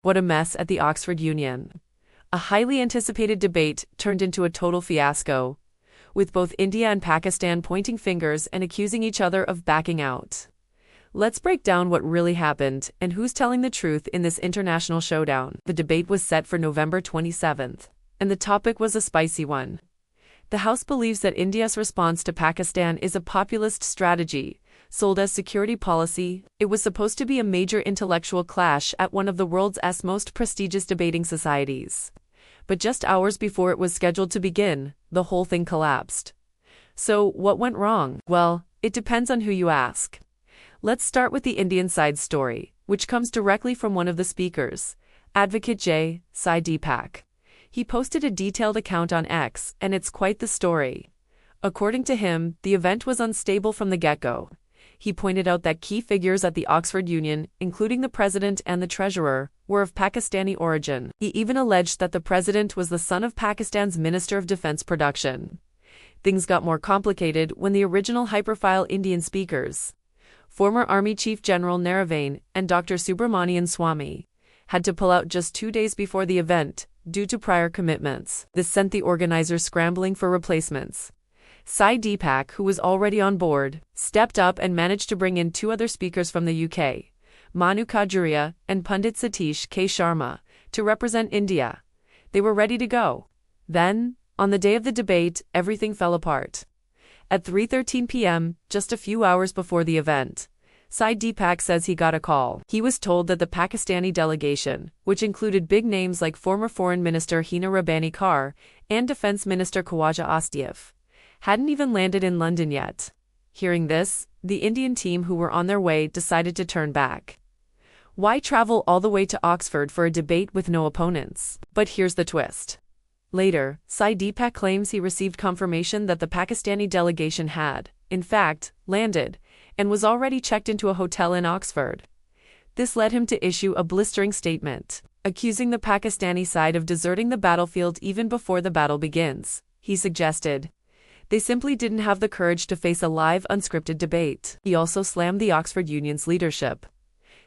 What a mess at the Oxford Union. A highly anticipated debate turned into a total fiasco, with both India and Pakistan pointing fingers and accusing each other of backing out. Let's break down what really happened and who's telling the truth in this international showdown. The debate was set for November 27th, and the topic was a spicy one. The House believes that India's response to Pakistan is a populist strategy, sold as security policy. It was supposed to be a major intellectual clash at one of the world's most prestigious debating societies. But just hours before it was scheduled to begin, the whole thing collapsed. So, what went wrong? Well, it depends on who you ask. Let's start with the Indian side's story, which comes directly from one of the speakers, Advocate J. Sai Deepak. He posted a detailed account on X, and it's quite the story. According to him, the event was unstable from the get-go. He pointed out that key figures at the Oxford Union, including the president and the treasurer, were of Pakistani origin. He even alleged that the president was the son of Pakistan's Minister of Defense Production. Things got more complicated when the original high-profile Indian speakers, former Army Chief General Naravane and Dr. Subramanian Swamy, had to pull out just 2 days before the event, due to prior commitments. This sent the organizers scrambling for replacements. Sai Deepak, who was already on board, stepped up and managed to bring in 2 other speakers from the UK, Manu Kajuria and Pundit Satish K. Sharma, to represent India. They were ready to go. Then, on the day of the debate, everything fell apart. At 3:13 p.m., just a few hours before the event, Sai Deepak says he got a call. He was told that the Pakistani delegation, which included big names like former Foreign Minister Hina Rabbani Kar and Defense Minister Khawaja Astif, hadn't even landed in London yet. Hearing this, the Indian team who were on their way decided to turn back. Why travel all the way to Oxford for a debate with no opponents? But here's the twist. Later, Sai Deepak claims he received confirmation that the Pakistani delegation had, in fact, landed, and was already checked into a hotel in Oxford. This led him to issue a blistering statement, accusing the Pakistani side of deserting the battlefield even before the battle begins. He suggested they simply didn't have the courage to face a live, unscripted debate. He also slammed the Oxford Union's leadership,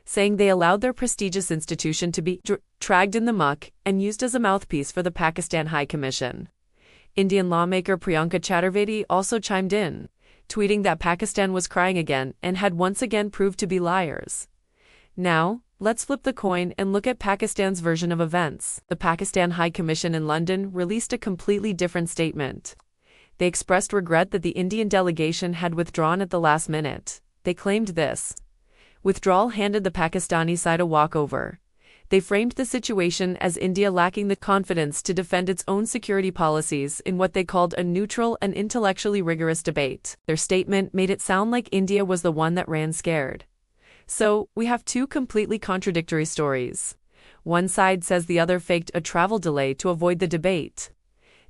saying they allowed their prestigious institution to be dragged in the muck and used as a mouthpiece for the Pakistan High Commission. Indian lawmaker Priyanka Chaturvedi also chimed in, tweeting that Pakistan was crying again and had once again proved to be liars. Now, let's flip the coin and look at Pakistan's version of events. The Pakistan High Commission in London released a completely different statement. They expressed regret that the Indian delegation had withdrawn at the last minute. They claimed this withdrawal handed the Pakistani side a walkover. They framed the situation as India lacking the confidence to defend its own security policies in what they called a neutral and intellectually rigorous debate. Their statement made it sound like India was the one that ran scared. So, we have 2 completely contradictory stories. One side says the other faked a travel delay to avoid the debate.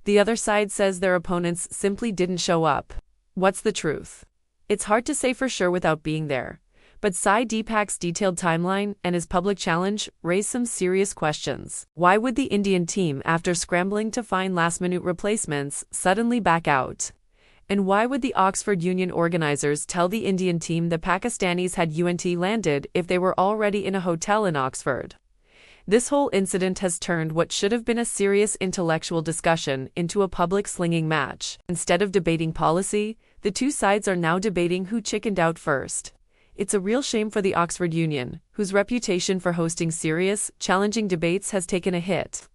The other side says their opponents simply didn't show up. What's the truth? It's hard to say for sure without being there. But Sai Deepak's detailed timeline and his public challenge raise some serious questions. Why would the Indian team, after scrambling to find last-minute replacements, suddenly back out? And why would the Oxford Union organizers tell the Indian team the Pakistanis had landed if they were already in a hotel in Oxford? This whole incident has turned what should have been a serious intellectual discussion into a public slinging match. Instead of debating policy, the 2 sides are now debating who chickened out first. It's a real shame for the Oxford Union, whose reputation for hosting serious, challenging debates has taken a hit.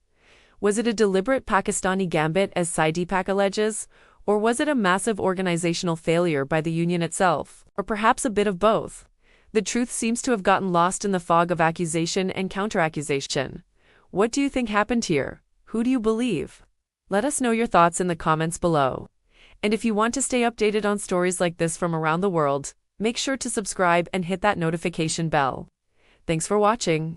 Was it a deliberate Pakistani gambit, as Sai Deepak alleges, or was it a massive organizational failure by the union itself, or perhaps a bit of both? The truth seems to have gotten lost in the fog of accusation and counter-accusation. What do you think happened here? Who do you believe? Let us know your thoughts in the comments below. And if you want to stay updated on stories like this from around the world, make sure to subscribe and hit that notification bell. Thanks for watching.